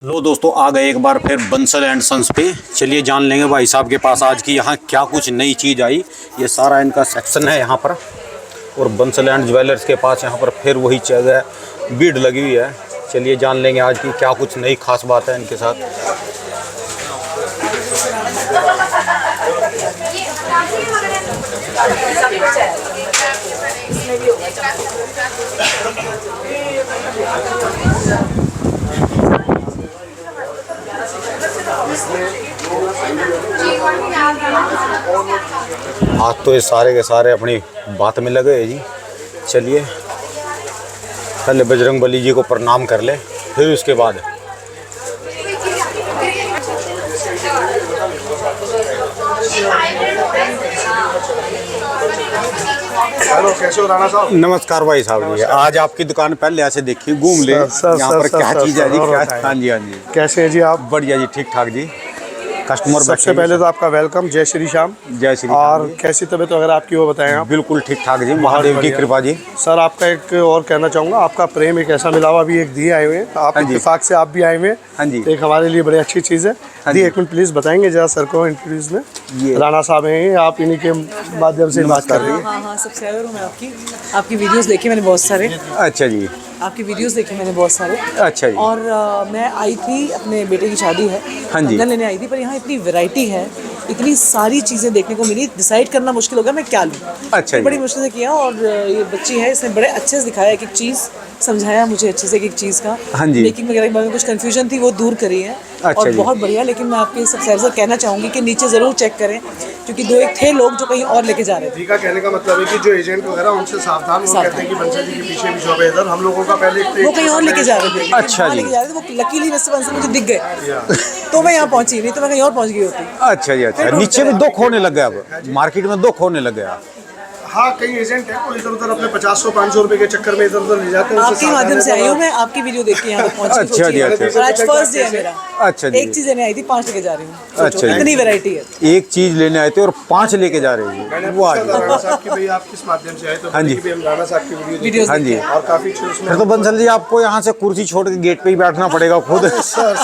लो दोस्तों, आ गए एक बार फिर बंसल एंड सन्स पे। चलिए जान लेंगे भाई साहब के पास आज की यहाँ क्या कुछ नई चीज़ आई। ये सारा इनका सेक्शन है यहाँ पर। और बंसल एंड ज्वेलर्स के पास यहाँ पर फिर वही जगह भीड़ लगी हुई है। चलिए जान लेंगे आज की क्या कुछ नई खास बात है इनके साथ। आज तो ये सारे के सारे अपनी बात में लगे हैं जी। चलिए पहले बजरंगबली जी को प्रणाम कर ले, फिर उसके बाद हेलो, कैसे हो राणा साहब? नमस्कार भाई साहब जी। आज आपकी दुकान पहले ऐसे देखिए, घूम ले यहाँ पर क्या चीज़ है जी। हाँ जी हाँ जी, कैसे हैं जी आप? बढ़िया जी, ठीक ठाक जी। कस्टमर सबसे पहले तो आपका वेलकम, जय श्री श्याम। जय श्री और कैसी तबीयत वगैरह आपकी वो बताएं आप। बिल्कुल ठीक ठाक जी, महादेव की कृपा जी। सर आपका एक और कहना चाहूँगा, आपका प्रेम एक ऐसा मिला हुआ, अभी एक दिए आए हुए हैं आप, इत्तेफाक से आप भी आए हुए हैं। हाँ जी, एक हमारे लिए बड़ी अच्छी चीज़ है। दी एक मिनट प्लीज़ बताएंगे जरा सर को इंट्रोड्यूस में। ये राणा साहब हैं, आप इन्हीं के माध्यम से बात कर रही हैं। हाँ, सब्सक्राइबर हूँ मैं आपकी वीडियोस देखी मैंने बहुत सारे। अच्छा जी, आपकी वीडियोस देखी मैंने बहुत सारे। अच्छा जी। और मैं आई थी, अपने बेटे की शादी है, हाँ जी। कंगन लेने आई थी, पर यहाँ इतनी वैरायटी है, इतनी सारी चीज़ें देखने को मिली, डिसाइड करना मुश्किल हो गया मैं क्या लूँ। अच्छा जी। बड़ी मुश्किल से किया। और ये बच्ची है, इसने बड़े अच्छे से दिखाया, एक एक चीज़ समझाया मुझे अच्छे से, एक एक चीज़ का। हाँ जी। मेकिंग वगैरह के बारे में कुछ कन्फ्यूजन थी, वो दूर करी है। अच्छा और जी। बहुत बढ़िया। लेकिन मैं आपके सब्सक्राइबर से कहना चाहूँगी कि नीचे ज़रूर चेक करें, क्योंकि दो एक थे लोग जो कहीं और लेके जा रहे थे। दी का कहने का मतलब है कि जो एजेंट वगैरह उनसे सावधान, वो कहते हैं कि बंसल जी के पीछे भी शॉप है इधर। हम लोगों का पहले वो कहीं और लेके जा रहे थे। अच्छा जी। लेके जा रहे थे, वो लकीली मुझे दिख गए, तो मैं यहाँ पहुँची, नहीं तो मैं कहीं और पहुँच गई होती। अच्छा जी। अच्छा, नीचे भी दुख होने लग गया, अब मार्केट में दुख होने लग गया। हाँ, कई एजेंट हैं वो इधर उधर अपने 500-500 रुपए के चक्कर में इधर उधर ले जाते हैं। आपके माध्यम से आई हूँ मैं, आपकी वीडियो देख के यहाँ तक पहुँची। अच्छा जी, अच्छा। और आज फर्स्ट डे है मेरा। अच्छा जी। एक चीज़ लेने आई थी, 5 लेके जा रही हूँ। अच्छा जी। इतनी वैरायटी है। एक चीज लेने आए थे और 5 लेके जा रहे मैंने हैं। पूछा था राणा साहब कि भाई आप किस माध्यम से आए, तो हाँ जी। बोले कि हम राणा साहब की वीडियोस हाँ जी। और काफी अच्छी उसमें। फिर तो बंसल जी आपको यहाँ से कुर्सी छोड़ के गेट पे ही बैठना पड़ेगा खुद। सर,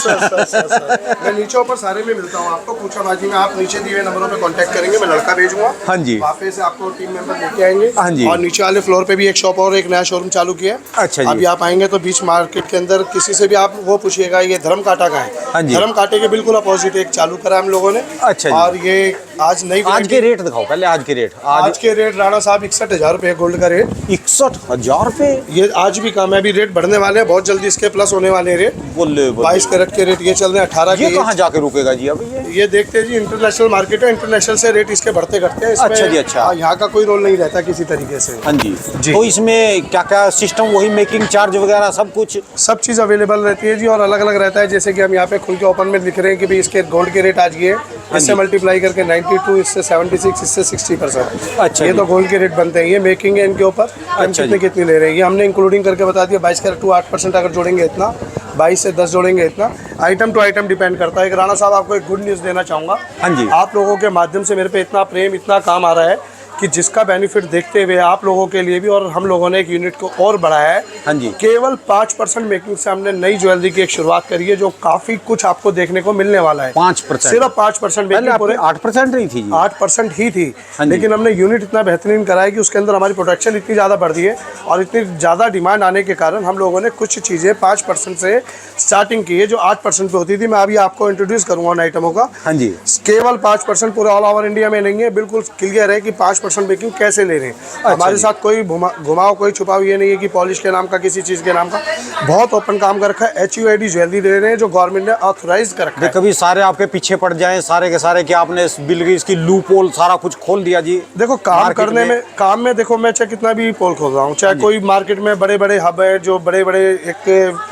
मैं नीचे ऊपर सारे में मिलता हूँ आपको। पूछा बाजी में आप नीचे दिए हुए नंबरों पे कांटेक्ट करेंगे, मैं लड़का भेजूंगा। हाँ जी। वहाँ से आपको टीम मेंबर लेके आएंगे। हाँ जी। और नीचे वाले फ्लोर पे भी एक शॉप और एक नया शोरूम चालू किया है। अच्छा जी। अभी आप आएंगे तो बीच मार्केट के अंदर किसी से भी आप वो पूछिएगा, ये धर्म कांटा का है। हाँ जी। धर्म कांटे के बिल्कुल अपोजिट एक चालू करा हम लोगों ने। अच्छा जी। और ये आज नई आज के रेट दिखाओ पहले, आज के रेट। आज के रेट राणा साहब 61,000 रुपये गोल्ड का रेट। 61,000 रुपए। ये आज भी कम है, अभी रेट बढ़ने वाले हैं, बहुत जल्दी इसके प्लस होने वाले हैं रेट। बोले 22 कैरेट के रेट ये चल रहे हैं, 18 ये के। कहाँ जाके रुकेगा जी अभी ये देखते हैं जी, इंटरनेशनल मार्केट है, इंटरनेशनल से रेट इसके बढ़ते घटते हैं। इसमें अच्छा जी, अच्छा। यहाँ का कोई रोल नहीं रहता किसी तरीके से। हाँ जी। जी। तो इसमें क्या क्या सिस्टम, वही मेकिंग चार्ज वगैरह सब कुछ? सब चीज़ अवेलेबल रहती है जी, और अलग अलग रहता है। जैसे कि हम यहाँ पे खुल के ओपन में लिख रहे हैं कि भाई इसके गोल्ड के रेट आज ये, इससे मल्टीप्लाई करके 92, इससे 76, इससे 60%। अच्छा ये जी। तो गोल्ड के रेट बनते हैं, ये मेकिंग है इनके ऊपर। हम अच्छा कितने जी। कितनी ले रहे हैं ये हमने इंक्लूडिंग करके बता दिया। 22 कैरेट टू 8% अगर जोड़ेंगे इतना, 22 से 10 जोड़ेंगे इतना। आइटम टू आइटम डिपेंड करता है। एक राणा साहब आपको एक गुड न्यूज़ देना चाहूँगा। हाँ जी। आप लोगों के माध्यम से मेरे पे इतना प्रेम, इतना काम आ रहा है कि जिसका बेनिफिट देखते हुए आप लोगों के लिए भी, और हम लोगों ने एक यूनिट को और बढ़ाया है। हाँ जी। केवल 5% मेकिंग से हमने नई ज्वेलरी की एक शुरुआत करी है, जो काफ़ी कुछ आपको देखने को मिलने वाला है। 5%? सिर्फ 5% पहले मेकिंग, पूरे 8% नहीं थी जी? 8% ही थी। हाँ जी। लेकिन हमने यूनिट इतना बेहतरीन कराया कि उसके अंदर हमारी प्रोडक्शन इतनी ज़्यादा बढ़ रही है, और इतनी ज़्यादा डिमांड आने के कारण हम लोगों ने कुछ चीज़ें 5% से स्टार्टिंग की है, जो 8% पे होती थी। मैं अभी आपको इंट्रोड्यूस करूँगा उन आइटमों का। हाँ जी। केवल 5% पूरे ऑल ओवर इंडिया में नहीं है। बिल्कुल क्लियर है कि 5% मेकिंग कैसे ले रहे हैं। हमारे साथ कोई घुमाओ, कोई छुपाव ये नहीं है कि पॉलिश के नाम का, किसी चीज़ के नाम का। बहुत ओपन काम कर रखा है। HUID ज्वेलरी ले रहे हैं, जो गवर्नमेंट ने ऑथराइज कर रखा है। कभी सारे आपके पीछे पड़ जाएं सारे के सारे कि आपने इस बिल की इसकी लूप होल सारा कुछ खोल दिया जी? देखो, काम मार्केट करने में काम में देखो, मैं चाहे कितना भी पोल खोल रहा हूँ, चाहे कोई मार्केट में बड़े बड़े हब है, जो बड़े बड़े एक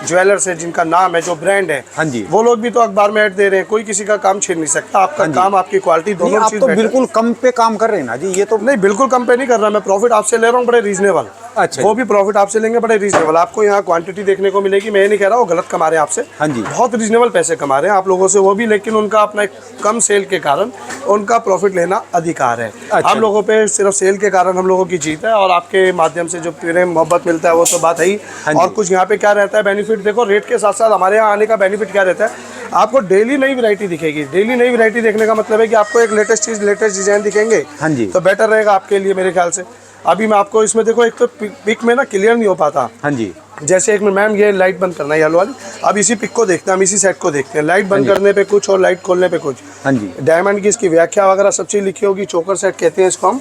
ज्वेलर्स है जिनका नाम है, जो ब्रांड है, हाँ जी। वो लोग भी तो अखबार में ऐड दे रहे हैं। कोई किसी का काम छीन नहीं सकता। आपका काम, आपकी क्वालिटी, दोनों आप चीज तो बेहतर। बिल्कुल कम पे काम कर रहे हैं ना जी। ये तो नहीं, बिल्कुल कम पे नहीं कर रहा मैं, प्रॉफिट आपसे ले रहा हूँ बड़े रीजनेबल। अच्छा वो भी प्रॉफिट आपसे लेंगे बड़े रीजनेबल। आपको यहाँ क्वांटिटी देखने को मिलेगी, मैं ये नहीं कह रहा वो गलत कमा रहे हैं आपसे। हाँ जी। बहुत रीजनेबल पैसे कमा रहे हैं आप लोगों से वो भी, लेकिन उनका अपना एक कम सेल के कारण उनका प्रॉफिट लेना अधिकार है। अच्छा। हम लोगों पे सिर्फ सेल के कारण हम लोगों की जीत है, और आपके माध्यम से जो प्रेम मोहब्बत मिलता है वो तो बात है ही। हाँ और जी। कुछ यहाँ पे क्या रहता है बेनिफिट, देखो रेट के साथ साथ हमारे यहाँ आने का बेनिफिट क्या रहता है, आपको डेली नई वैरायटी दिखेगी। डेली नई वैरायटी देखने का मतलब है कि आपको एक लेटेस्ट चीज़, लेटेस्ट डिजाइन दिखेंगे। हाँ जी। तो बेटर रहेगा आपके लिए मेरे ख्याल से। अभी मैं आपको इसमें देखो, एक तो पिक में ना क्लियर नहीं हो पाता। हाँ जी। जैसे एक में मैम ये लाइट बंद करना है येलो वाली, अब इसी पिक को देखते हैं, हम इसी सेट को देखते हैं। लाइट बंद करने पे कुछ और लाइट खोलने पे कुछ। हाँ जी। डायमंड की इसकी व्याख्या वगैरह सब चीज़ लिखी होगी। चोकर सेट कहते हैं इसको हम।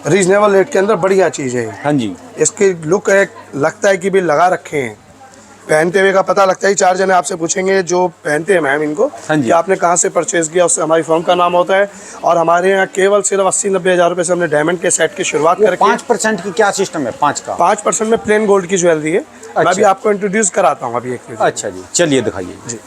रीजनेबल रेट के अंदर बढ़िया चीज़ है। हाँ जी। इसकी लुक एक लगता है कि भी लगा रखे हैं, पहनते हुए का पता लगता है। 4 जने आपसे पूछेंगे जो पहनते हैं मैम इनको, हाँ जी। कि आपने कहाँ से परचेज किया, उससे हमारी फर्म का नाम होता है। और हमारे यहाँ केवल सिर्फ 80-90 हज़ार रुपये से हमने डायमंड के सेट की शुरुआत करके 5% की क्या सिस्टम है? 5 का 5% में प्लेन गोल्ड की ज्वेलरी है। मैं अभी अच्छा। आपको इंट्रोड्यूस कराता हूँ अभी एक मिनट। अच्छा जी, चलिए दिखाइए जी।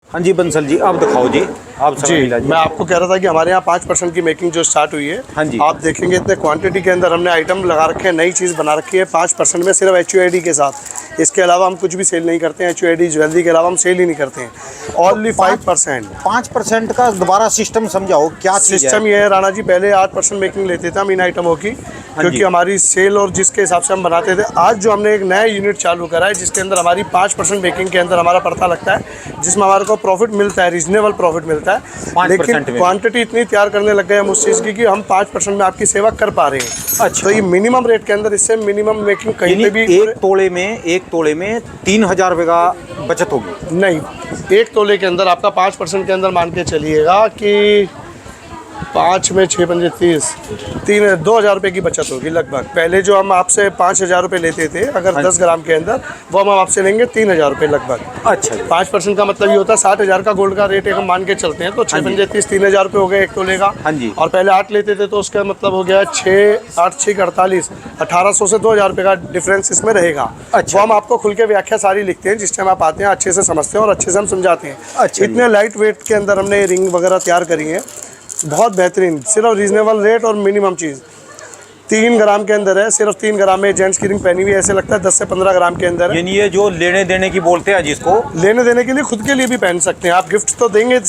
हाँ जी बंसल जी, आप दिखाओ जी, आप जी, समझ लीजिए। मैं आपको कह रहा था कि हमारे यहाँ 5% की मेकिंग जो स्टार्ट हुई है। हाँ जी। आप देखेंगे इतने क्वांटिटी के अंदर हमने आइटम लगा रखे हैं, नई चीज़ बना रखी है 5% में, सिर्फ HUID के साथ। इसके अलावा हम कुछ भी सेल नहीं करते हैं। HUID ज्वेलरी के अलावा हम सेल ही नहीं करते हैं। ओनली 5%। 5% का दोबारा सिस्टम समझाओ, क्या चीज़ है? सिस्टम ये है राणा जी, पहले 8% मेकिंग लेते थे हम इन आइटमों की, क्योंकि हमारी सेल और जिसके हिसाब से हम बनाते थे। आज जो हमने एक नया यूनिट चालू करा है जिसके अंदर हमारी 5% मेकिंग के अंदर हमारा पड़ता लगता है, जिसमें हमारे को प्रॉफिट मिलता है, रीजनेबल प्रॉफिट मिलता है। 5% लेकिन में क्वांटिटी इतनी तैयार करने लग गए हम उस चीज़ की कि हम 5% में आपकी सेवा कर पा रहे हैं। अच्छा। तो ये मिनिमम रेट के अंदर, इससे मिनिमम मेकिंग कहीं पे भी एक तोले में 3000 रुपये का बचत होगी। नहीं, 1 तोले के अंदर आपका 5% के अंदर मान के चलिएगा कि 5 में 6 पंजे 30, 2,000 रुपये की बचत होगी लगभग। पहले जो हम आपसे 5,000 रुपये लेते थे अगर 10 ग्राम के अंदर, वो हम आपसे लेंगे 3,000 रुपये लगभग। अच्छा। 5% का मतलब ये होता है 60,000 का गोल्ड का रेट एक हम मान के चलते हैं, तो 6 पंजे 30, 3,000 रुपये हो गए 1 तोले का। हाँ जी। और पहले 8 लेते थे तो उसका मतलब हो गया 6, 8, 6 48, 1800 से 2,000 रुपये का डिफरेंस इसमें रहेगा। अच्छा। वो हम आपको खुल के व्याख्या सारी लिखते हैं, जिस टाइम आप आते हैं अच्छे से समझते हैं और अच्छे से हम समझाते हैं। अच्छा। इतने लाइट वेट के अंदर हमने रिंग वगैरह तैयार करी है, बहुत बेहतरीन, सिर्फ रीजनेबल रेट और मिनिमम चीज़। 3 ग्राम के अंदर है, सिर्फ 3 ग्राम में जेंट्स की रिंग पहनी हुई, ऐसे लगता है 10 से 15 ग्राम के अंदर है। यानी ये जो लेने देने की बोलते हैं जिसको, लेने देने के लिए, खुद के लिए भी पहन सकते हैं आप। गिफ्ट तो देंगे,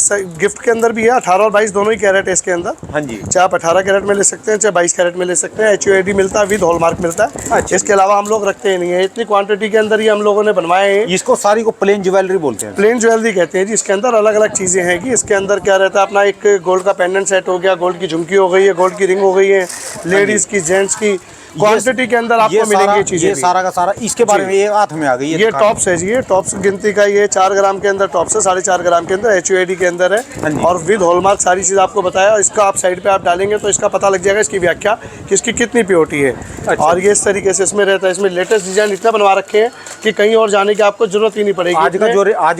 गिफ्ट के अंदर भी है। 18 और 22 दोनों ही कैरेट है इसके अंदर। हाँ जी। चाहे आप 18 कैरेट में ले सकते हैं, चाहे 22 कैरेट में ले सकते हैं। HUID मिलता है, विद हॉलमार्क मिलता है। अच्छा। इसके अलावा हम लोग रखते ही नहीं है, इतनी क्वांटिटी के अंदर ही हम लोगों ने बनवाए हैं। इसको सारी को प्लेन ज्वेलरी बोलते हैं। प्लेन ज्वेलरी कहते हैं जी। इसके अंदर अलग अलग चीज़ें हैं कि इसके अंदर क्या रहता है, अपना एक गोल्ड का पेंडेंट सेट हो गया, गोल्ड की झुमकी हो गई है, गोल्ड की रिंग हो गई है, लेडीज़ की, जेंट्स की। क्वांटिटी के अंदर आपको मिलेंगी चीज़ें। ये सारा का सारा इसके बारे में एक हाथ में आ गई। ये टॉप्स है जी, ये टॉप्स गिनती का, ये 4 ग्राम के अंदर टॉप्स है, 4.5 ग्राम के अंदर HUID के अंदर हाँ है, जी। और विद हॉलमार्क सारी चीज़ आपको बताया। इसका आप साइड पे आप डालेंगे तो इसका पता लग जाएगा, इसकी व्याख्या कि इसकी कितनी प्योरिटी है। अच्छा। और ये इस तरीके से इसमें रहता है। इसमें लेटेस्ट डिजाइन इतना बनवा रखे हैं कि कहीं और जाने की आपको जरूरत ही नहीं पड़ेगी। आज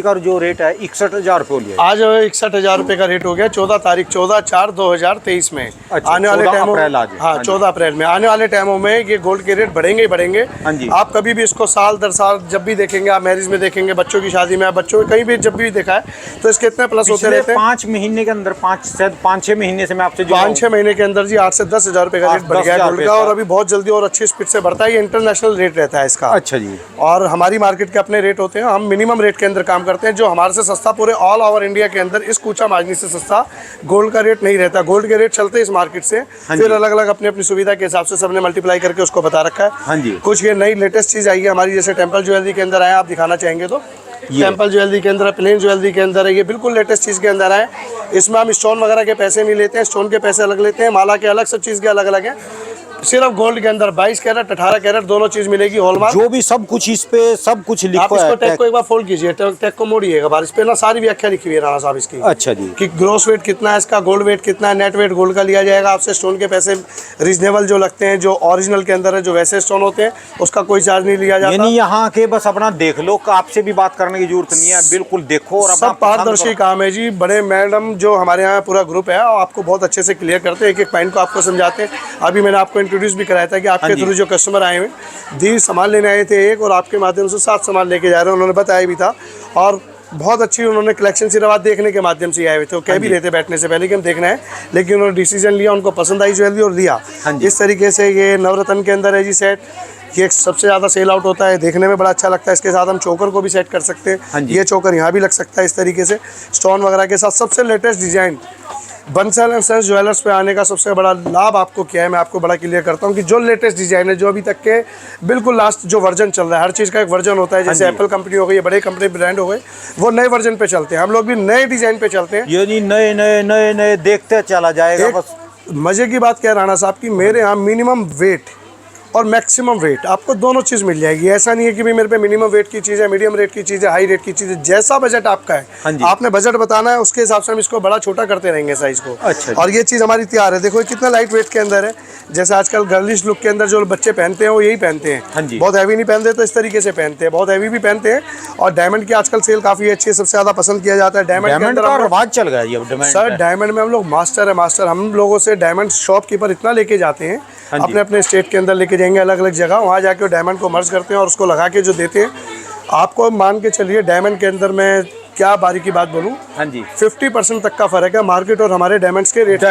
का जो रेट है 61,000 रुपये लिया। आज 61,000 रुपये का रेट हो गया 14 तारीख 14/4/2023 में। अच्छा, आने वाले 14 टाइमों अप्रैल आज है। हाँ, हाँ जी। 14 अप्रैल में आने वाले टाइमों में ये गोल्ड के रेट बढ़ेंगे ही बढ़ेंगे। हाँ जी। आप कभी भी इसको साल दर साल जब भी देखेंगे, आप मैरिज में देखेंगे, बच्चों की शादी में, बच्चों कहीं भी जब भी देखा है तो इसके इतने प्लस होते रहते हैं। 5 महीने के अंदर, 5-6 महीने से मैं आपसे 5-6 महीने के अंदर जी 8 से 10 हज़ार रुपये का रेट बढ़ गया है गोल्ड का, और अभी बहुत जल्दी और अच्छी स्पीड से बढ़ता है। ये इंटरनेशनल रेट रहता है इसका। अच्छा जी। और हमारी मार्केट के अपने रेट होते हैं, हम मिनिमम रेट के अंदर काम करते हैं। जो हमारे से सस्ता पूरे ऑल ओवर इंडिया के अंदर इस कूचा माजनी से सस्ता गोल्ड का रेट नहीं रहता। गोल्ड के रेट चलते हैं इस मार्केट से, फिर अलग अलग अपनी अपनी सुविधा के हिसाब से सबने मल्टीप्लाई करके उसको बता रखा है। हाँ जी। कुछ ये नई लेटेस्ट चीज़ आई है हमारी, जैसे टेम्पल ज्वेलरी के अंदर आया, आप दिखाना चाहेंगे तो। टेम्पल ज्वेलरी के अंदर, प्लेन ज्वेलरी के अंदर है, ये बिल्कुल लेटेस्ट चीज़ के अंदर है। इसमें हम स्टोन वगैरह के पैसे नहीं लेते हैं, स्टोन के पैसे अलग लेते हैं, माला के अलग, सब चीज़ के अलग अलग है। सिर्फ गोल्ड के अंदर 22 कैरेट 18 कैरेट दोनों चीज मिलेगी हॉलमार्क। जो भी सब कुछ इस पे सब कुछ लिखा आप इसको टैग को एक बार फोल्ड कीजिए, टैग को मोड़िएगा बाहर, इस पे ना सारी व्याख्या लिखी हुई है राणा साहब इसकी। अच्छा जी। कि ग्रोस वेट कितना है इसका, गोल्ड वेट कितना है, नेट वेट गोल्ड का लिया जाएगा आपसे। स्टोन के पैसे रीजनेबल जो लगते हैं, जो ओरिजिनल के अंदर है, जो वैसे स्टोन होते हैं उसका कोई चार्ज नहीं लिया जाता। यानी यहाँ के बस अपना देख लो, आपसे भी बात करने की जरूरत नहीं है, बिल्कुल देखो और सब पारदर्शी काम है जी। बड़े मैडम जो हमारे यहाँ पूरा ग्रुप है और आपको बहुत अच्छे से क्लियर करते हैं, एक एक पॉइंट को आपको समझाते हैं। अभी मैंने आपको इंट्रोड्यूस भी कराया था कि आपके थ्रू जो कस्टमर आए हुए 10 सामान लेने आए थे एक, और आपके माध्यम से 7 सामान लेके जा रहे हैं, उन्होंने बताया भी था। और बहुत अच्छी उन्होंने कलेक्शन सिर्फ देखने के माध्यम से आए हुए थे, वो कह भी रहे थे बैठने से पहले कि हम देखना है, लेकिन उन्होंने डिसीजन लिया, उनको पसंद आई ज्वेलरी और लिया। इस तरीके से ये नवरत्न के अंदर है जी सेट, ये सबसे ज़्यादा सेल आउट होता है, देखने में बड़ा अच्छा लगता है। इसके साथ हम चोकर को भी सेट कर सकते हैं, ये चोकर यहाँ भी लग सकता है इस तरीके से स्टोन वगैरह के साथ। सबसे latest design Bansal and sons jewellers पे आने का सबसे बड़ा लाभ आपको क्या है, मैं आपको बड़ा क्लियर करता हूँ कि जो लेटेस्ट डिज़ाइन है, जो अभी तक के बिल्कुल लास्ट जो वर्जन चल रहा है, हर चीज़ का एक वर्जन होता है, जैसे एप्पल कंपनी हो गई, बड़े कंपनी ब्रांड हो गए, वो नए वर्जन पे चलते हैं, हम लोग भी नए डिज़ाइन पे चलते हैं। ये नए नए नए नए देखते चला जाएगा। बस मज़े की बात क्या है राणा साहब की, मेरे यहाँ मिनिमम वेट और मैक्सिमम वेट आपको दोनों चीज़ मिल जाएगी। ऐसा नहीं है कि भाई मेरे पे मिनिमम वेट की चीज़ है, मीडियम रेट की चीज़ है, हाई रेट की चीज़ है, जैसा बजट आपका है आपने बजट बताना है, उसके हिसाब से हम इसको बड़ा छोटा करते रहेंगे साइज़ को। अच्छा। और ये चीज़ हमारी तैयार है, देखो कितना लाइट वेट के अंदर है, जैसे आजकल गर्लिश लुक के अंदर जो बच्चे पहनते हैं वो यही पहनते हैं। बहुत हैवी नहीं पहनते तो इस तरीके से पहनते हैं, बहुत हैवी भी पहनते हैं। और डायमंड की आजकल सेल काफ़ी अच्छी है, सबसे ज़्यादा पसंद किया जाता है डायमंड का रवाज चल गया है सर। डायमंड में हम लोग मास्टर है, मास्टर। हम लोगों से डायमंड शॉपकीपर इतना लेके जाते हैं, अपने अपने स्टेट के अंदर लेके जाएंगे अलग अलग जगह, वहाँ जाके डायमंड को मर्ज करते हैं और उसको लगा के जो देते हैं आपको, मान के चलिए डायमंड के अंदर मैं क्या बारीकी बात बोलूँ, 50% तक का फर्क है मार्केट और हमारे डायमंड्स के रेट।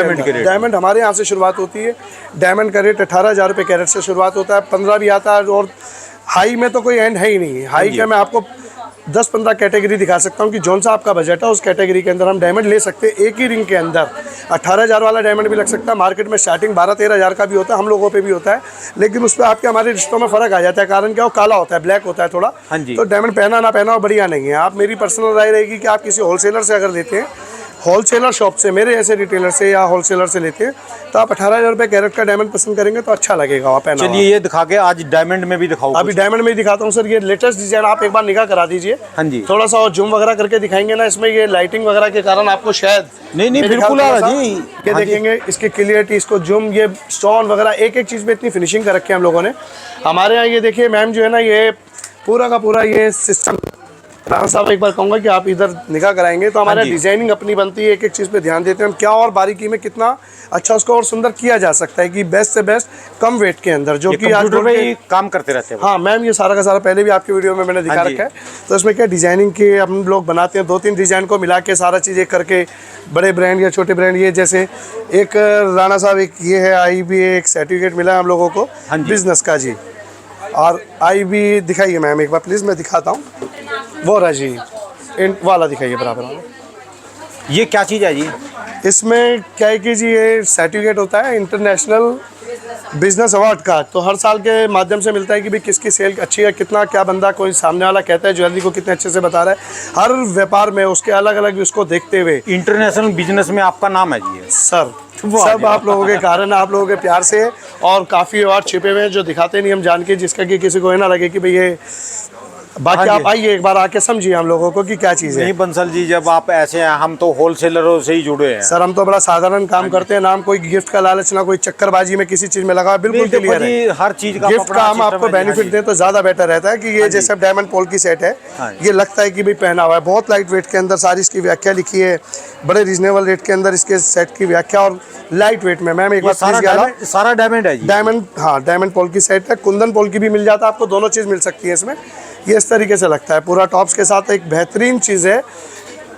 डायमंड हमारे यहाँ से शुरुआत होती है, डायमंड का रेट 18,000 रुपये कैरेट से शुरुआत होता है, 15 भी आता है, और हाई में तो कोई एंड है ही नहीं है। हाई का मैं आपको 10-15 कैटेगरी दिखा सकता हूँ कि जौन सा आपका बजट है उस कैटेगरी के अंदर हम डायमंड ले सकते हैं। एक ही रिंग के अंदर 18,000 वाला डायमंड भी लग सकता है, मार्केट में स्टार्टिंग 12-13,000 का भी होता है, हम लोगों पे भी होता है, लेकिन उस पर आपके हमारे रिश्तों में फ़र्क आ जाता है। कारण क्या, वो काला होता है, ब्लैक होता है थोड़ा, तो डायमंड पहना ना पहना वो बढ़िया नहीं है। आप, मेरी पर्सनल राय रहेगी कि आप किसी होलसेलर से अगर लेते हैं, होलसेलर शॉप से, मेरे ऐसे रिटेलर से या होलसेलर से लेते हैं, तो आप 18,000 रुपये कैरेट का डायमंड पसंद करेंगे तो अच्छा लगेगा आप पहना। चलिए ये दिखा के आज डायमंड में भी दिखाओ। अभी डायमंड में ही दिखाता हूँ सर, ये लेटेस्ट डिजाइन आप एक बार निगाह करा दीजिए। थोड़ा सा और जूम वगैरह करके दिखाएंगे ना, इसमें ये लाइटिंग वगैरह के कारण आपको शायद नहीं बिल्कुल जी ये देखेंगे इसकी क्लियरिटी, इसको जूम, ये स्टोन वगैरह एक एक चीज़ में इतनी फिनिशिंग कर रखी है हम लोगों ने हमारे यहाँ। ये देखिए मैम जो है ना, ये पूरा का पूरा ये सिस्टम, राणा साहब एक बार कहूँगा कि आप इधर निगाह कराएंगे तो हमारा डिजाइनिंग अपनी बनती है, एक एक चीज़ पे ध्यान देते हैं हम, क्या और बारीकी में कितना अच्छा उसको और सुंदर किया जा सकता है कि बेस्ट से बेस्ट कम वेट के अंदर, जो कि आज काम करते रहते हैं। हाँ मैम, ये सारा का सारा पहले भी आपकी वीडियो में मैंने दिखा रखा है। तो इसमें क्या डिजाइनिंग के हम लोग बनाते हैं, 2-3 डिजाइन को मिला के सारा चीज़ एक करके, बड़े ब्रांड या छोटे ब्रांड, ये जैसे एक राणा साहब एक ये है IB एक सर्टिफिकेट मिला है हम लोगों को बिजनेस का जी, और IB दिखाइए मैम एक बार प्लीज़, मैं दिखाता हूँ वो रहा जी, इन वाला दिखाइए बराबर वाला। ये क्या चीज़ है जी? इसमें क्या है कि जी ये सर्टिफिकेट होता है इंटरनेशनल बिजनेस अवार्ड का, तो हर साल के माध्यम से मिलता है कि भाई किसकी सेल अच्छी है, कितना क्या बंदा कोई सामने वाला कहता है ज्वेलरी को कितने अच्छे से बता रहा है, हर व्यापार में उसके अलग अलग उसको देखते हुए। इंटरनेशनल बिजनेस में आपका नाम है जी सर, सब आप लोगों के कारण, आप लोगों के प्यार से, और काफ़ी अवार्ड छिपे हुए हैं जो दिखाते नहीं हम जान के, जिसका कि किसी को ये ना लगे कि भाई ये बाकी आप आइए एक बार आके समझिए हम लोगों को कि क्या चीज़ है। नहीं बंसल जी, जब आप ऐसे हैं, हम तो होलसेलरों से ही जुड़े हैं सर, हम तो बड़ा साधारण काम करते हैं, नाम कोई गिफ्ट का लालच, ना कोई चक्करबाजी में किसी चीज़ में लगा, बिल्कुल क्लियर है। हर चीज़ का गिफ्ट का हम आपको बेनिफिट दें तो ज़्यादा बेटर रहता है कि ये जैसे डायमंड पोल की सेट है, ये लगता है कि भाई पहना हुआ है, बहुत लाइट वेट के अंदर सारी इसकी व्याख्या लिखी है, बड़े रीजनेबल रेट के अंदर इसके सेट की व्याख्या, और लाइट वेट में। मैम एक बार सारा डायमंड है जी? डायमंड, हाँ डायमंड पोल की सेट है, कुंदन पोल की भी मिल जाता है आपको, दोनों चीज़ मिल सकती है इसमें। ये इस तरीके से लगता है पूरा टॉप्स के साथ, एक बेहतरीन चीज़ है,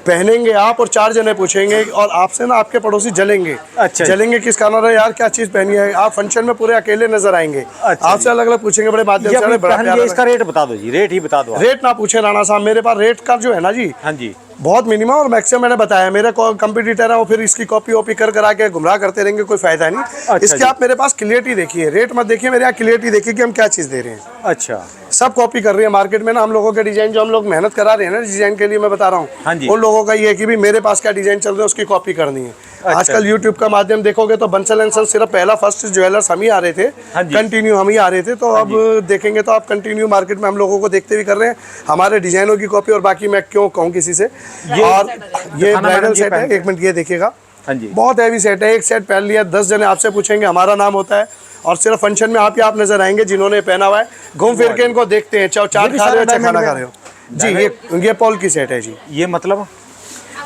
पहनेंगे आप और 4 जने पूछेंगे, और आपसे ना आपके पड़ोसी जलेंगे। अच्छा, जलेंगे किस कारण है यार, क्या चीज़ पहनी है, आप फंक्शन में पूरे अकेले नजर आएंगे। अच्छा, आपसे अलग अलग पूछेंगे, बड़े माध्यम से। बड़ा इसका रेट बता दो जी, रेट ही बता दो। रेट ना पूछे राणा साहब, मेरे पास रेट का जो है ना जी, हाँ जी, बहुत मिनिमम और मैक्सिमम मैंने बताया। मेरे कंपटीटर है वो फिर इसकी कॉपी वॉपी करा के गुमराह करते रहेंगे, कोई फायदा नहीं। अच्छा, इसकी आप मेरे पास क्लियरिटी देखिए, रेट मत देखिए, मेरे यहाँ क्लियरिटी देखिए कि हम क्या चीज़ दे रहे हैं। अच्छा, सब कॉपी कर रही है मार्केट में ना, हम लोगों के डिजाइन जो हम लोग मेहनत करा रहे हैं ना डिजाइन के लिए, मैं बता रहा हूँ उन लोगों का ये है कि भी मेरे पास क्या डिजाइन चल रहा है उसकी कॉपी करनी है। अच्छा। आजकल यूट्यूब का माध्यम देखोगे तो बंसल एंड सन्स सिर्फ पहला फर्स्ट ज्वेलर्स हम ही आ रहे थे, कंटिन्यू हम ही आ रहे थे, तो अब देखेंगे तो आप कंटिन्यू मार्केट में हम लोगों को देखते भी कर रहे हैं हमारे डिजाइनों की कॉपी, और बाकी मैं क्यों कहूँ किसी से। और ये ब्राइडल सेट है, एक मिनट ये देखिएगा, बहुत हैवी सेट है, एक सेट पहन लिया 10 जने आपसे पूछेंगे, हमारा नाम होता है, और सिर्फ फंक्शन में आप नजर आएंगे जिन्होंने पहना हुआ है, घूम फिर के इनको देखते हैं, चाहे चाट खा रहे हो चाहे खाना खा रहे हो जी। ये पॉल की सेट है जी, ये मतलब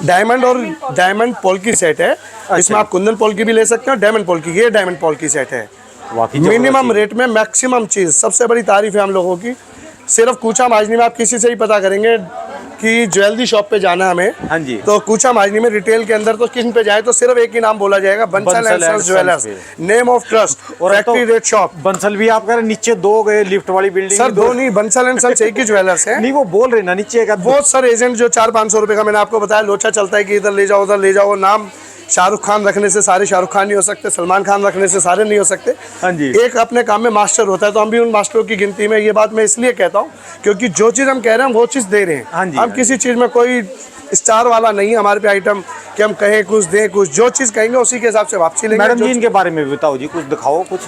डायमंड और डायमंड पॉल की सेट है। इसमें आप कुंदन पॉल की भी ले सकते हैं, डायमंड पॉल की, ये डायमंड पॉल की सेट है। मिनिमम रेट में मैक्सिमम चीज़, सबसे बड़ी तारीफ है हम लोगों की। सिर्फ कूचा माजनी में आप किसी से ही पता करेंगे कि ज्वेलरी शॉप पे जाना है हमें, हाँ जी। तो कूचा माजनी में रिटेल के अंदर तो किन पे जाए तो सिर्फ एक ही नाम बोला जाएगा, Bansal and sons jewellers, name of trust और फैक्ट्री रेट शॉप। बंसल भी आप कह रहे नीचे दो गए लिफ्ट वाली बिल्डिंग? सर दो नहीं, बंसल एंड सन्स एक ही ज्वेलर्स है। नहीं वो बोल रहे ना नीचे का बहुत सर एजेंट जो 400-500 रुपए का मैंने आपको बताया लोचा चलता है कि इधर ले जाओ उधर ले जाओ। नाम शाहरुख खान रखने से सारे शाहरुख खान नहीं हो सकते, सलमान खान रखने से सारे नहीं हो सकते। हाँ जी। एक अपने काम में मास्टर होता है, तो हम भी उन मास्टरों की गिनती में। ये बात मैं इसलिए कहता हूँ क्योंकि जो चीज़ हम कह रहे हैं वो चीज़ दे रहे हैं। हाँ जी, हम हाँ किसी चीज़ में कोई स्टार वाला नहीं है हमारे पे आइटम कि हम कहें कुछ दें कुछ, जो चीज़ कहेंगे उसी के हिसाब से वापसी लेंगे। मैडम जी इनके बारे में भी बताओ जी, कुछ दिखाओ कुछ।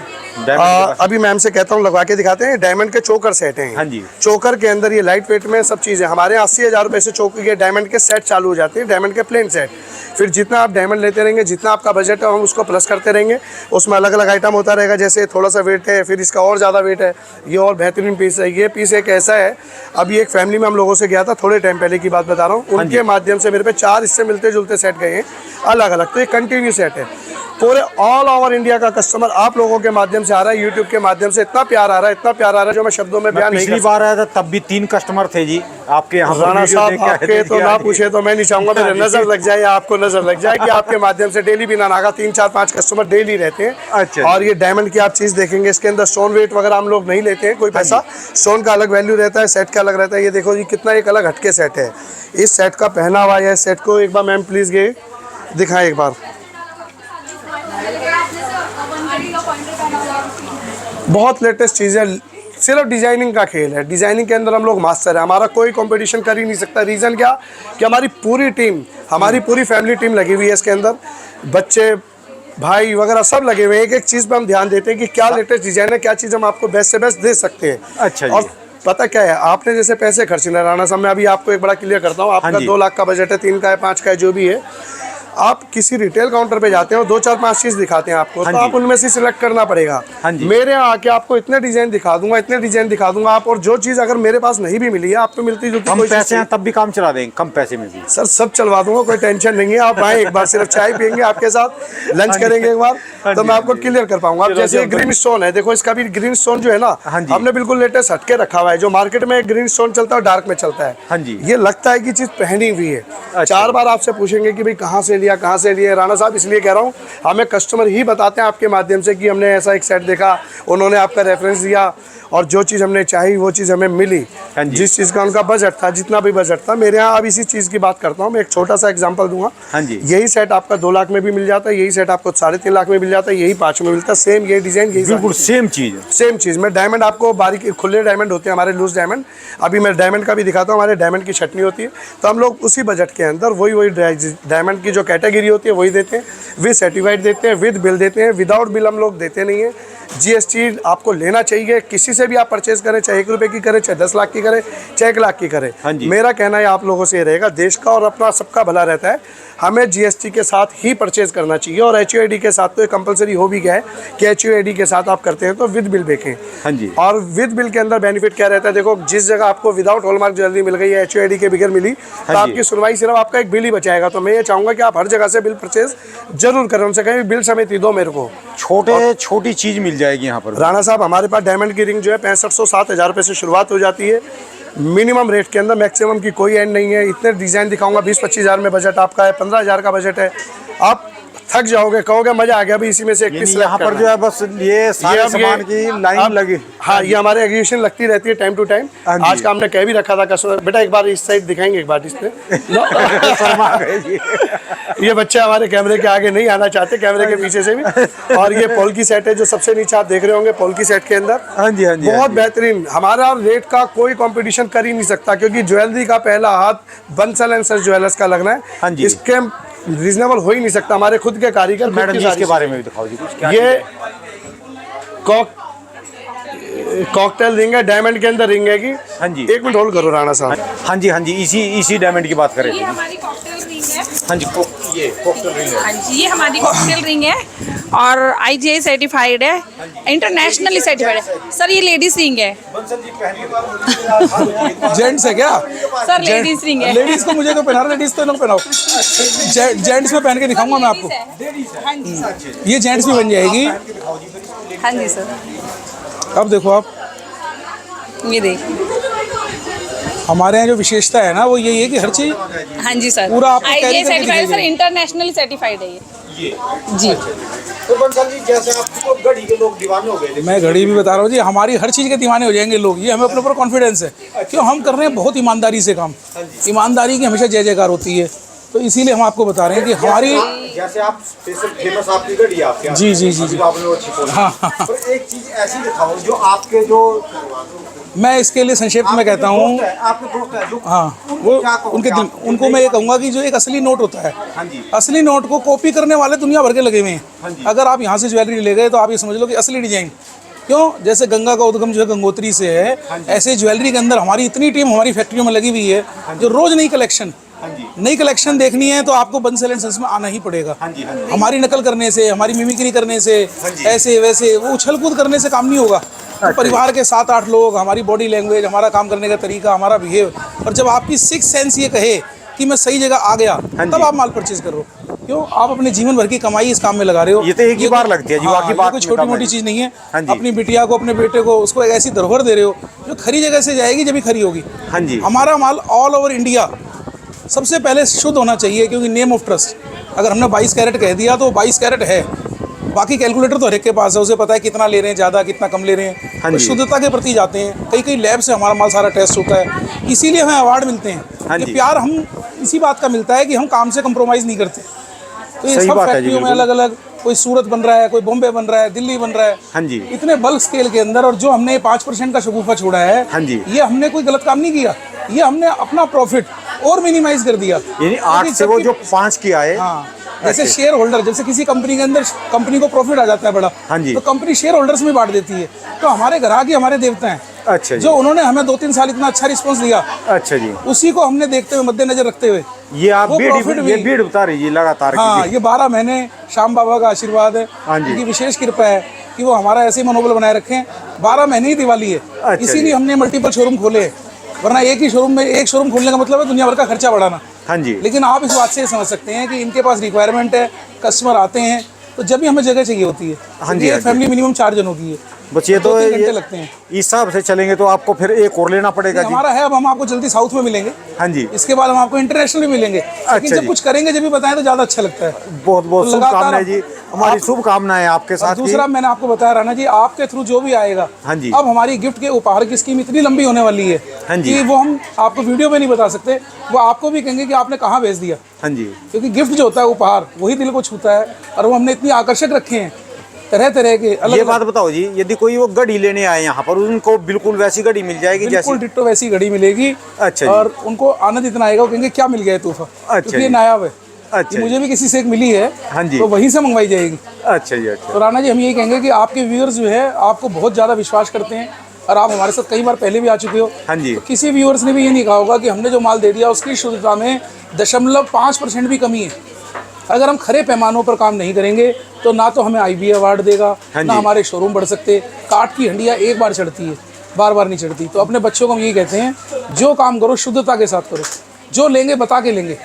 अभी मैम से कहता हूँ लगवा के दिखाते हैं। डायमंड के चोकर सेट हैं। हाँ जी। चोकर के अंदर ये लाइट वेट में सब चीज़ें हमारे यहाँ 80,000 रुपये से चोकर के डायमंड के सेट चालू हो जाते हैं, डायमंड के प्लेन सेट। फिर जितना आप डायमंड लेते रहेंगे, जितना आपका बजट है हम उसको प्लस करते रहेंगे। उसमें अलग अलग आइटम होता रहेगा, जैसे थोड़ा सा वेट है फिर इसका और ज़्यादा वेट है, ये और बेहतरीन पीस है। ये पीस एक ऐसा है, अभी एक फैमिली में हम लोगों से गया था थोड़े टाइम पहले की बात बता रहा हूँ, उनके माध्यम से मेरे पे 4 इससे मिलते जुलते सेट गए हैं अलग अलग। तो ये कंटिन्यू सेट है, पूरे ऑल ओवर इंडिया का कस्टमर आप लोगों के माध्यम से आ रहा है, यूट्यूब के माध्यम से इतना प्यार आ रहा है, इतना प्यार आ रहा है जो मैं शब्दों में बयान नहीं कर पिछली बार आया था तब भी 3 कस्टमर थे जी आपके यहाँ। राणा साहब आपके तो ना पूछे तो मैं नहीं चाहूंगा मेरे नजर लग जाए या आपको नजर लग जाए कि आपके माध्यम से डेली बिना नागा 3-4-5 कस्टमर डेली रहते हैं। अच्छा। और ये डायमंड की आप चीज देखेंगे, इसके अंदर स्टोन वेट वगैरह हम लोग नहीं लेते हैं कोई पैसा, स्टोन का अलग वैल्यू रहता है, सेट का अलग रहता है। ये देखो जी कितना एक अलग हटके सेट है, इस सेट का पहना हुआ है। सेट को एक बार मैम प्लीज ये दिखाएं एक बार। बहुत लेटेस्ट चीज़ है, सिर्फ डिजाइनिंग का खेल है, डिजाइनिंग के अंदर हम लोग मास्टर है, हमारा कोई कंपटीशन कर ही नहीं सकता। रीज़न क्या कि हमारी पूरी टीम, हमारी पूरी फैमिली टीम लगी हुई है इसके अंदर, बच्चे भाई वगैरह सब लगे हुए हैं। एक एक चीज़ पे हम ध्यान देते हैं कि क्या लेटेस्ट डिजाइन है, क्या चीज़ हम आपको बेस्ट से बेस्ट दे सकते हैं। अच्छा जी। और पता क्या है, आपने जैसे पैसे खर्चे ना राणा साहब, मैं अभी आपको एक बड़ा क्लियर करता हूँ। आपका 2 लाख का बजट है, 3 का है, 5 का है, जो भी है, आप किसी रिटेल काउंटर पे जाते हो 2-4-5 चीज़ दिखाते हैं आपको, तो आप उनमें से सिलेक्ट करना पड़ेगा। मेरे यहाँ आके आपको इतने डिजाइन दिखा दूंगा, इतने डिजाइन दिखा दूंगा आप, और जो चीज़ अगर मेरे पास नहीं भी मिली है आप तो मिलती जुलती कम पैसे हैं तब भी काम चला देंगे, कम पैसे में भी सर सब चलवा दूंगा, कोई टेंशन नहीं है। आप आए एक बार, सिर्फ चाय पियेंगे आपके साथ, लंच करेंगे एक बार, तो मैं आपको क्लियर कर पाऊंगा। अब जैसे ग्रीन स्टोन है, देखो इसका भी ग्रीन स्टोन जो है ना, हमने बिल्कुल लेटेस्ट हटके रखा हुआ है। जो मार्केट में ग्रीन स्टोन चलता है डार्क में चलता है, ये लगता है कि चीज़ पहनी हुई है। 4 बार आपसे पूछेंगे कि भाई कहाँ से लिया, कहाँ से लिया। राणा साहब इसलिए कह रहा हूँ, हमें कस्टमर ही बताते हैं आपके माध्यम से कि हमने ऐसा एक सेट देखा, उन्होंने आपका रेफरेंस दिया और जो चीज़ हमने चाही वो चीज़ हमें मिली। जिस चीज़ का उनका बजट था, जितना भी बजट था, मेरे यहाँ अब इसी चीज़ की बात करता हूँ। मैं एक छोटा सा एग्जांपल दूंगा। यही सेट आपका 2 लाख में भी मिल जाता है, यही सेट आपको 3.5 लाख में मिल जाता है, यही 5 में मिलता है। सेम यही डिजाइन, यही बिल्कुल सेम चीज़, सेम चीज़। मैं डायमंड आपको बारीक खुले डायमंड होते हैं हमारे, लूज डायमंड। अभी मैं डायमंड का भी दिखाता हूँ, हमारे डायमंड की छटनी होती है, तो हम लोग उसी बजट के अंदर वही डायमंड की जो कैटेगरी होती है वही देते हैं, विद सर्टिफाइड देते हैं, विद बिल देते हैं। विदाउट बिल हम लोग देते नहीं है। GST आपको लेना चाहिए, किसी से भी आप परचेज करें, चाहे 1 रुपये की करें, चाहे 10 लाख की करें, चाहे 1 लाख की करें। मेरा कहना है आप लोगों से ये रहेगा, देश का और अपना सबका भला रहता है, हमें GST के साथ ही परचेज करना चाहिए। और HUID के साथ तो ये कंपलसरी हो भी गया है कि HUID के साथ आप करते हैं तो विद बिल देखें। और विद बिल के अंदर बेनिफिट क्या रहता है, देखो जिस जगह आपको विदाउट हॉलमार्क ज्वेलरी मिल गई है, HUID के बगैर मिली, तो आपकी सुनवाई सिर्फ आपका एक बिल ही बचाएगा। तो मैं ये चाहूँगा कि आप हर जगह से बिल परचेज जरूर करें, उनसे कहें बिल समेत ही दो मेरे को। छोटी चीज़ मिल जाएगी यहाँ पर। राणा साहब हमारे पास डायमंड की रिंग जो है 6500-7000 रुपये से शुरुआत हो जाती है, मिनिमम रेट के अंदर, मैक्सिमम की कोई एंड नहीं है। इतने डिज़ाइन दिखाऊंगा, 20-25 हज़ार में बजट आपका है, 15,000 का बजट है, आप थक जाओगे, कहोगे मजा आ गया भाई इसी में से एक पीस। यहाँ पर जो है बस ये सारे सामान की लाइन लगी। हाँ, ये हमारे एग्जीबिशन लगती रहती है टाइम टू टाइम। आज का हमने कह भी रखा था कस्टमर, बेटा एक बार इस साइड दिखाएंगे, एक बार इसमें। ये बच्चे हमारे कैमरे के आगे नहीं आना चाहते, कैमरे के पीछे से भी। और ये पोल्की सेट है जो सबसे नीचे आप देख रहे होंगे, पोल्की सेट के अंदर। हाँ जी, हाँ जी, बहुत बेहतरीन। हमारा रेट का कोई कंपटीशन कर ही नहीं सकता, क्योंकि ज्वेलरी का पहला हाथ बंसल एंड सन्स ज्वेलर्स का लगना है। इसके रीजनेबल हो ही नहीं सकता, हमारे खुद के कारीगर। मैडम जी इसके बारे में भी दिखाओ जी कुछ। क्या ये कॉकटेल रिंग है, डायमंड के अंदर रिंग है कि। हाँ जी, 1 मिनट होल्ड करो राणा साहब। हाँ जी, हाँ जी, इसी डायमंड की बात करें। ये हमारी कॉकटेल रिंग है। हाँ जी, ये कॉकटेल रिंग है। हाँ जी, ये हमारी कॉकटेल रिंग है और IGI सर्टिफाइड है, इंटरनेशनली सर्टिफाइड है। सर ये लेडीज रिंग है। जेंट्स है क्या? सर लेडीज रिंग है। लेडीज को मुझे तो पहना, लेडीज तो ना पहनाओ, जेंट्स में पहन के दिखाऊंगा मैं आपको। हाँ जी, ये जेंट्स में बन जाएगी। हाँ जी सर, अब देखो आप, ये देखिए हमारे यहाँ जो विशेषता है ना वो यही है कि हर चीज़ हाँ जी सर, पूरा आपको carry IGI करके सर्टिफाइड सर, दिखाई इंटरनेशनली सर्टिफाइड है ये जी। तो बंसल जी जैसे आपको घड़ी के लोग दीवाने हो गए थे, मैं घड़ी भी बता रहा हूँ जी, हमारी हर चीज़ के दीवाने हो जाएंगे लोग, ये हमें अपने ऊपर कॉन्फिडेंस है। क्यों हम कर रहे हैं बहुत ईमानदारी से काम, ईमानदारी की हमेशा जय जयकार होती है। तो इसीलिए हम आपको बता रहे हैं कि हमारी जैसे आप स्पेशल फेमस आपकी घड़ी है आपके यहाँ। जी जी जी जी। अभी आपने वो छिपो ली। हाँ। तो एक चीज ऐसी दिखाओ जो आपके जो मैं इसके लिए संक्षेप में कहता हूँ, आपके दोस्त है जो हाँ वो उनके दिल, उनको मैं ये कहूँगा कि जो एक असली नोट होता है, हाँ जी। असली नोट को कॉपी करने वाले दुनिया भर के लगे हुए हैं। अगर आप यहाँ से ज्वेलरी ले गए तो आप ये समझ लो कि असली डिजाइन। क्यों? जैसे गंगा का उद्गम जो है गंगोत्री से है, ऐसे ज्वेलरी के अंदर हमारी इतनी टीम हमारी फैक्ट्रियों में लगी हुई है जो रोज नई कलेक्शन देखनी है तो आपको बंसल एंड सन्स में आना ही पड़ेगा। हमारी नकल करने से, हमारी मिमिक्री करने से, ऐसे वैसे वो उछल कूद करने से काम नहीं होगा। तो परिवार के 7-8 लोग, हमारी बॉडी लैंग्वेज, हमारा काम करने का तरीका, हमारा बिहेव, और जब आपकी 6 सेंस ये कहे कि मैं सही जगह आ गया, तब आप माल परचेज करो। क्यों? आप अपने जीवन भर की कमाई इस काम में लगा रहे हो। ये तो एक ही बार लगती है जी, बाकी बात कोई छोटी मोटी चीज़ नहीं है। हाँ जी। अपनी बिटिया को, अपने बेटे को, उसको एक ऐसी धरोहर दे रहे हो जो खरी जगह से जाएगी जब भी खरी होगी। हाँ जी। हमारा माल ऑल ओवर इंडिया सबसे पहले शुद्ध होना चाहिए, क्योंकि नेम ऑफ ट्रस्ट। अगर हमने 22 कैरेट कह दिया तो 22 कैरेट है। बाकी कैलकुलेटर तो हर एक के पास है, उसे पता है कितना ले रहे हैं, ज़्यादा कितना कम ले रहे हैं। हाँ तो जी। शुद्धता के प्रति जाते हैं। कई लैब से हमारा माल सारा टेस्ट होता है, इसीलिए हमें अवार्ड मिलते हैं। हाँ कि जी। प्यार हम इसी बात का मिलता है कि हम काम से कंप्रोमाइज़ नहीं करते। तो ये सही सब बात है जी, फैक्ट्रियों में बिल्कुल। अलग अलग, कोई सूरत बन रहा है, कोई बॉम्बे बन रहा है, दिल्ली बन रहा है। हाँ जी। इतने बल्क स्केल के अंदर, और जो हमने 5% का शगुफा छोड़ा है, हाँ जी। ये हमने कोई गलत काम नहीं किया, ये हमने अपना प्रॉफिट और मिनिमाइज कर दिया। यानी 8 से वो जो 5 किया है। हाँ, जैसे शेयर होल्डर, जैसे किसी कंपनी के अंदर कंपनी को प्रॉफिट आ जाता है बड़ा, हाँ जी। तो कंपनी शेयर होल्डर्स में बांट देती है। तो हमारे ग्राहक ही हमारे देवता हैं। अच्छा जी। जो उन्होंने हमें 2-3 साल इतना अच्छा रिस्पॉन्स दिया, अच्छा जी। उसी को हमने देखते हुए, मद्देनजर रखते हुए, ये आप वो profit ये भी- भीड़ बता रही है लगातार। हाँ, ये 12 महीने श्याम बाबा का आशीर्वाद है, हाँ जी। उनकी विशेष कृपा है कि वो हमारा ऐसे ही मनोबल बनाए रखें। 12 महीने ही दिवाली है, अच्छा इसीलिए जी। हमने मल्टीपल शोरूम खोले। वरना एक ही शोरूम में, एक शोरूम खोलने का मतलब है दुनिया भर का खर्चा बढ़ाना। हाँ जी। लेकिन आप इस बात से समझ सकते हैं कि इनके पास रिक्वायरमेंट है, कस्टमर आते हैं, तो जब भी हमें जगह चाहिए होती है। हाँ जी, ये हाँ जी। फैमिली मिनिमम 4 जनों की है, बस ये तो 2-3 घंटे ये लगते हैं। इस हिसाब से चलेंगे तो आपको फिर एक और लेना पड़ेगा जी। हमारा है, अब हम आपको जल्दी साउथ में मिलेंगे। हाँ जी। इसके बाद हम आपको इंटरनेशनल भी मिलेंगे। लेकिन जी। जब कुछ करेंगे जब भी बताएं तो ज़्यादा अच्छा लगता है। बहुत बहुत तो लगातार शुभकामनाएं जी, हमारी आप- शुभकामनाएं आपके और साथ। दूसरा मैंने आपको बताया राणा जी, आपके थ्रू जो भी आएगा, हाँ जी। अब हमारी गिफ्ट के उपहार की स्कीम इतनी लंबी होने वाली है हाँ जी। कि वो हम आपको वीडियो में नहीं बता सकते। वो आपको भी कहेंगे कि आपने कहाँ भेज दिया, हाँ जी। क्योंकि गिफ्ट जो होता है, उपहार, वही दिल को छूता है। और वो हमने इतनी आकर्षक रखे हैं, तरह तरह के अलग ये अलग। बात बताओ जी, यदि कोई वो घड़ी लेने आए यहाँ पर, उनको बिल्कुल वैसी घड़ी मिल जाएगी बिल्कुल जैसी? डिट्टो वैसी घड़ी मिलेगी। अच्छा जी। और उनको आनंद इतना आएगा, वो कहेंगे क्या मिल गया है तोहफा, अच्छा क्योंकि ये जी। नायाब है। अच्छा ये मुझे भी किसी से एक मिली है, हाँ जी। तो वहीं से मंगवाई जाएगी। अच्छा जी। अच्छा। तो राणा जी, हम यही कहेंगे कि आपके व्यूअर्स जो है आपको बहुत ज़्यादा विश्वास करते हैं, और आप हमारे साथ कई बार पहले भी आ चुके हो। हाँ जी। तो किसी व्यूअर्स ने भी ये नहीं कहा होगा कि हमने जो माल दे दिया उसकी शुद्धता में 0.5% भी कमी है। अगर हम खरे पैमानों पर काम नहीं करेंगे तो ना तो हमें IBA अवार्ड देगा, हाँ ना जी। हमारे शोरूम बढ़ सकते। काठ की हंडिया एक बार चढ़ती है, बार बार नहीं चढ़ती। तो अपने बच्चों को हम यही कहते हैं, जो काम करो शुद्धता के साथ करो, जो लेंगे बता के लेंगे,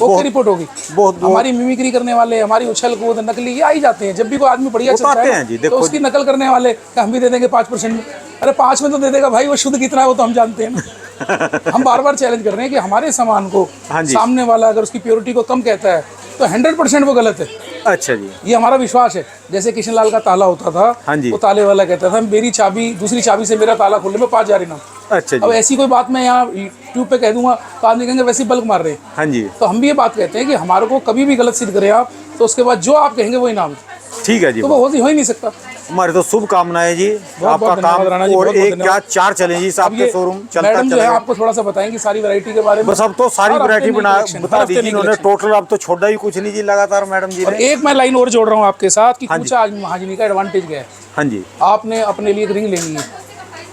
ओके रिपोर्ट होगी। बहुत- हमारी मिमिक्री करने वाले, हमारी उछल कूद नकली, ये आ ही जाते हैं। जब भी कोई आदमी बढ़िया वो तो चलता आते है हैं जी, तो देखो उसकी नकल करने वाले कि हम भी दे देंगे 5% में। अरे 5 में तो दे देगा भाई, वो शुद्ध कितना है वो तो हम जानते हैं ना। हम बार बार चैलेंज कर रहे हैं कि हमारे सामान को हाँ जी। सामने वाला अगर उसकी प्योरिटी को कम कहता है तो 100% वो गलत है। अच्छा जी। ये हमारा विश्वास है। जैसे किशन लाल का ताला होता था, हाँ जी। वो ताले वाला कहता था मेरी चाबी, दूसरी चाबी से मेरा ताला खोलने में 5,000 इनाम। अच्छा अब जी। ऐसी कोई बात मैं यहाँ यूट्यूब पे कह दूंगा तो आदमी कहेंगे वैसे बल्क मार रहे हैं। हाँ जी। तो हम भी ये बात कहते हैं कि हमारे को कभी भी गलत सिद्ध करें आप, तो उसके बाद जो आप कहेंगे वो इनाम है। ठीक है जी। तो वो हो ही नहीं सकता। हमारी तो शुभकामनाएं जी, बहुत आपका धन्यवाद काम। राणा जी, और बहुत बहुत एक क्या धन्यवाद। 4 चैलेंजेस अब आपके ये शोरूम चलता मैडम जो है चलेगा। आपको थोड़ा सा बताएंगी सारी वैरायटी के बारे में। बस अब तो सारी हर हफ्ते वैरायटी नई बना collection, बता हर हफ्ते दी नई इन्होंने। collection। टोटल अब तो छोड़ा ही कुछ नहीं जी लगातार मैडम जी और ने। एक मैं लाइन और जोड़ रहा हूँ आपके साथ कि हाँ जी। कुछ आज महाजनी का एडवांटेज क्या है। हाँ जी। आपने अपने लिए एक रिंग लेनी है,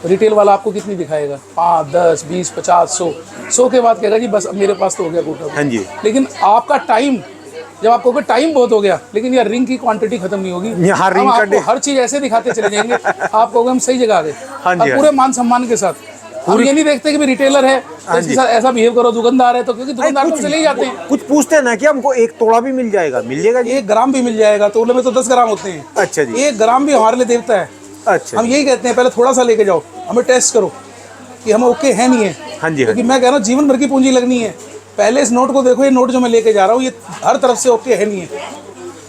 रिटेल वाला आपको कितनी दिखाएगा, 5, 10, 20, 50, 100 के बाद कहेगा जी बस अब मेरे पास तो हो गया कोटा। हाँ जी। लेकिन आपका टाइम, जब आपको कहोगे टाइम बहुत हो गया, लेकिन यार रिंग की क्वांटिटी खत्म नहीं होगी। यहाँ हम रिंग का आपको हर चीज ऐसे दिखाते चले जाएंगे, आप कहोगे हम सही जगह आ गए। हाँ जी, और हाँ पूरे मान सम्मान के साथ। हम ये नहीं देखते कि भी रिटेलर है तो इसके साथ ऐसा बिहेव करो, दुकानदार है तो, क्योंकि दुकानदार तो चले ही जाते हैं। कुछ पूछते हैं ना कि हमको 1 तोड़ा भी मिल जाएगा? मिल जाएगा जी। 1 ग्राम भी मिल जाएगा, तोले में तो 10 ग्राम होते हैं। अच्छा जी। 1 ग्राम भी हमारे लिए देवता है। अच्छा हम जी। यही कहते हैं पहले थोड़ा सा लेके जाओ, हमें टेस्ट करो कि हम ओके है नहीं है। हाँ जी, क्योंकि मैं कह रहा हूँ जीवन भर की पूंजी लगनी है। पहले इस नोट को देखो, ये नोट जो मैं लेके जा रहा हूँ ये हर तरफ से ओके है नहीं है,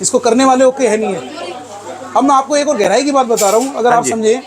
इसको करने वाले ओके है नहीं है। अब मैं आपको एक और गहराई की बात बता रहा हूँ, अगर आप समझे,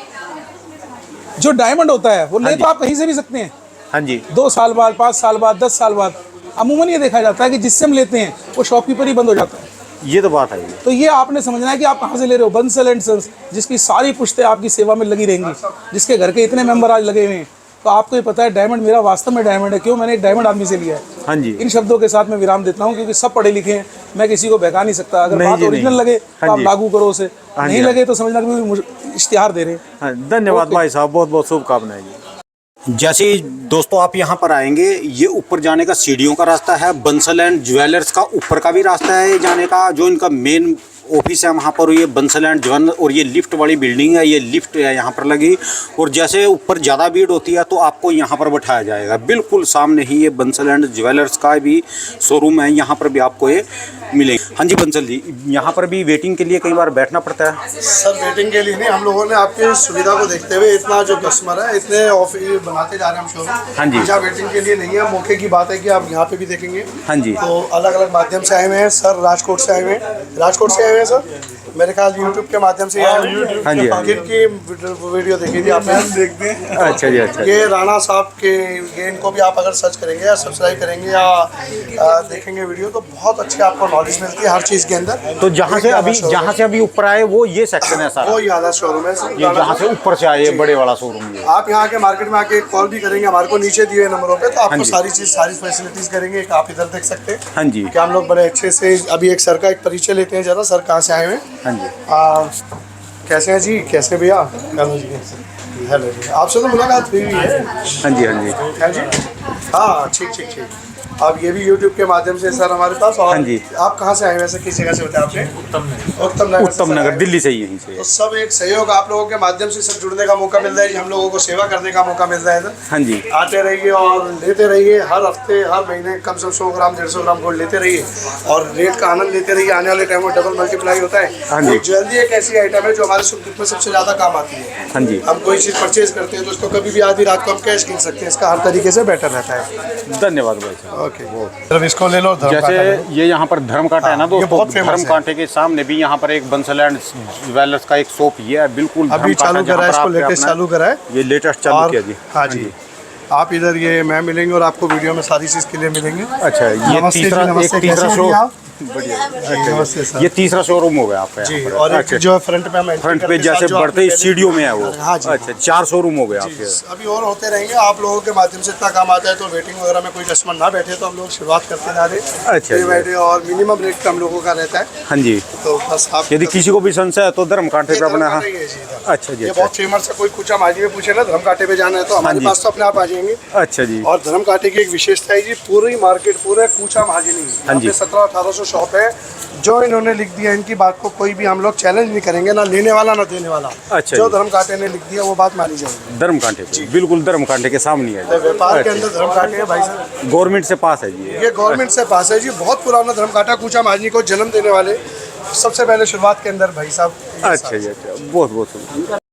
जो डायमंड होता है वो ले तो आप कहीं से भी सकते हैं। हाँ जी, 2 साल बाद, 5 साल बाद, 10 साल बाद, अमूमन ये देखा जाता है कि जिससे हम लेते हैं वो शॉपकीपर ही बंद हो जाता है। ये तो बात है। तो ये आपने समझना है कि आप कहाँ से ले रहे हो। बंसल एंड सन्स, जिसकी सारी पुश्तें आपकी सेवा में लगी रहेंगी, जिसके घर के इतने मेंबर आज लगे हुए हैं, तो आपको ये पता है डायमंड मेरा वास्तव में डायमंड है। क्यों? मैंने एक डायमंड आदमी से लिया है। हाँ जी, इन शब्दों के साथ मैं विराम देता हूँ, क्योंकि सब पढ़े लिखे हैं, मैं किसी को बहका नहीं सकता। अगर नहीं बात जी, ओरिजिनल नहीं। लगे तो हाँ आप जी। लागू करो उसे, हाँ नहीं जी, लगे तो समझना कि इश्तिहार दे रहे हैं। हाँ, धन्यवाद भाई साहब, बहुत बहुत शुभकामनाएं जी। जैसे ही दोस्तों आप यहाँ पर आएंगे, ये ऊपर जाने का सीढ़ियों का रास्ता है। बंसल एंड ज्वेलर्स का ऊपर का भी रास्ता है ये जाने का, जो इनका मेन ऑफिस है वहाँ पर। ये बंसल एंड ज्वेलर, और ये लिफ्ट वाली बिल्डिंग है, ये लिफ्ट है यहाँ पर लगी। और जैसे ऊपर ज़्यादा भीड़ होती है तो आपको यहाँ पर बैठाया जाएगा। बिल्कुल सामने ही ये बंसल एंड ज्वेलर्स का भी शोरूम है, यहाँ पर भी आपको ये मिलेंगे। हाँ जी बंसल जी, यहाँ पर भी वेटिंग के लिए कई बार बैठना पड़ता है? सर वेटिंग के लिए नहीं, हम लोगों ने आपकी सुविधा को देखते हुए इतना जो कस्टमर है इतने ऑफिस बनाते जा रहे हैं हम शोरूम। हाँ जी, जहाँ वेटिंग के लिए नहीं है, मौके की बात है कि आप यहाँ पे भी देखेंगे। हाँ जी, तो अलग अलग माध्यम से आए हुए हैं सर। राजकोट से आए हुए हैं, राजकोट से आए हुए हैं सर, मेरे ख्याल यूट्यूब के माध्यम से आए हुए हैं। हाँ जी, किनकी वीडियो देखी थी आपने? देखते हैं। अच्छा जी, अच्छा। ये राणा साहब के, ये इनको भी आप अगर सर्च करेंगे या सब्सक्राइब करेंगे या देखेंगे वीडियो, तो बहुत अच्छी आपको नॉलेज मिलती है हर चीज़ के अंदर। तो जहाँ से अभी ऊपर आए वो ये सेक्शन है सारा? वो ये आधा शोरूम है सर, ये जहाँ से ऊपर से आए बड़े वाला शोरूम ये। आप यहाँ के मार्केट में आके कॉल भी करेंगे हमारे को नीचे दिए नंबरों पे, तो आपको सारी चीज़, सारी फैसिलिटीज़ करेंगे। एक आप इधर देख सकते हैं। हाँ जी, कि हम लोग बड़े अच्छे से अभी एक सर का एक परिचय लेते हैं जरा। सर कहाँ से आए हुए हैं? हाँ जी, कैसे हैं जी? कैसे भैया? हेलो जी, हेलो जी। आपसे तो मुलाकात हुई है। हाँ जी, हाँ जी, हाँ जी, हाँ ठीक ठीक ठीक। अब ये भी YouTube के माध्यम से सर हमारे पास। और हाँ जी। आप कहाँ से आए हैं वैसे, किस जगह से बताया आपने? उत्तम नगर दिल्ली से ही, यहीं से। तो सब एक सहयोग आप लोगों के माध्यम से सब जुड़ने का मौका मिल रहा है, हम लोगों को सेवा करने का मौका मिल रहा है। हाँ जी, आते रहिए और लेते रहिए, हर हफ्ते हर महीने कम से कम 100 ग्राम 150 ग्राम गोल्ड लेते रहिए और रेट का आनंद लेते रहिए। आने वाले टाइम में डबल मल्टीप्लाई होता हाँ है। जी। एक ज्वेलरी एक ऐसी आइटम है जो हमारे सुख दुख में सबसे ज़्यादा काम आती है। हाँ जी, हम कोई चीज़ परचेज करते हैं तो उसको कभी भी आधी रात को हम कैश गिन सकते हैं। इसका हर तरीके से बेटर रहता है। धन्यवाद भाई साहब। ओके, इसको ले लो। जैसे ये यहाँ पर धर्म कांटा है ना दोस्तों, बहुत famous धर्म है। कांटे के सामने भी यहाँ पर एक बंसल एंड ज्वेलर्स का एक शॉप ये है। बिल्कुल अभी चालू करा है, इसको लेटेस्ट चालू करा है। ये लेटेस्ट चालू किया जी। हाँ जी, आप इधर ये मैं मिलेंगे और आपको वीडियो में सारी चीज़ क्लियर मिलेंगे। अच्छा, ये नमस्ते जी, तीसरा नमस्ते, तीसरा कैसे शो हैं आप? बढ़िया। नमस्ते सर। ये तीसरा शोरूम हो गया आपका जी, यहाँ पर। और एक अच्छा, जो है फ्रंट पे हम entry फ्रंट पे करते जैसे साथ जो बढ़ते ही आपने सीढ़ियों में है वो। हाँ जी। अच्छा, 4 शोरूम हो गए आपके। अभी और होते रहेंगे। आप लोगों के माध्यम से इतना काम आता है, तो वेटिंग वगैरह में कोई कस्टमर ना बैठे तो हम लोग शुरुआत करते जा रहे हैं। अच्छा जी। बैठे और मिनिमम रेट हम लोगों का रहता है। हाँ जी, तो बस आप यदि किसी को भी संशय है तो धर्म कांटे पे अपना। हाँ, अच्छा जी, ये अच्छा बहुत फेमस है। कोई कुछ माजी में पूछे ना धर्म कांटे पे जाना है तो हमारे जी। पास तो अपने आप आ जाएंगे। अच्छा जी, और धर्म कांटे की एक विशेषता है जी, पूरी मार्केट पूरा कूचा महाजनी हाँ जी। 1700-1800 शॉप है। जो इन्होंने लिख दिया, इनकी बात को कोई भी हम लोग चैलेंज नहीं करेंगे, ना लेने वाला ना देने वाला। अच्छा जो जी। धर्म कांटे ने लिख दिया वो बात मानी जाएगी। धर्म कांटे पे बिल्कुल धर्म कांटे के सामने है जी। व्यापार के अंदर धर्म कांटे है भाई साहब। गवर्नमेंट से पास है जी ये गवर्नमेंट से पास है जी। बहुत पुराना धर्म कांटा, कूचा महाजनी को जन्म देने वाले सबसे पहले शुरुआत के अंदर भाई साहब। अच्छा जी, अच्छा, बहुत बहुत शुक्रिया।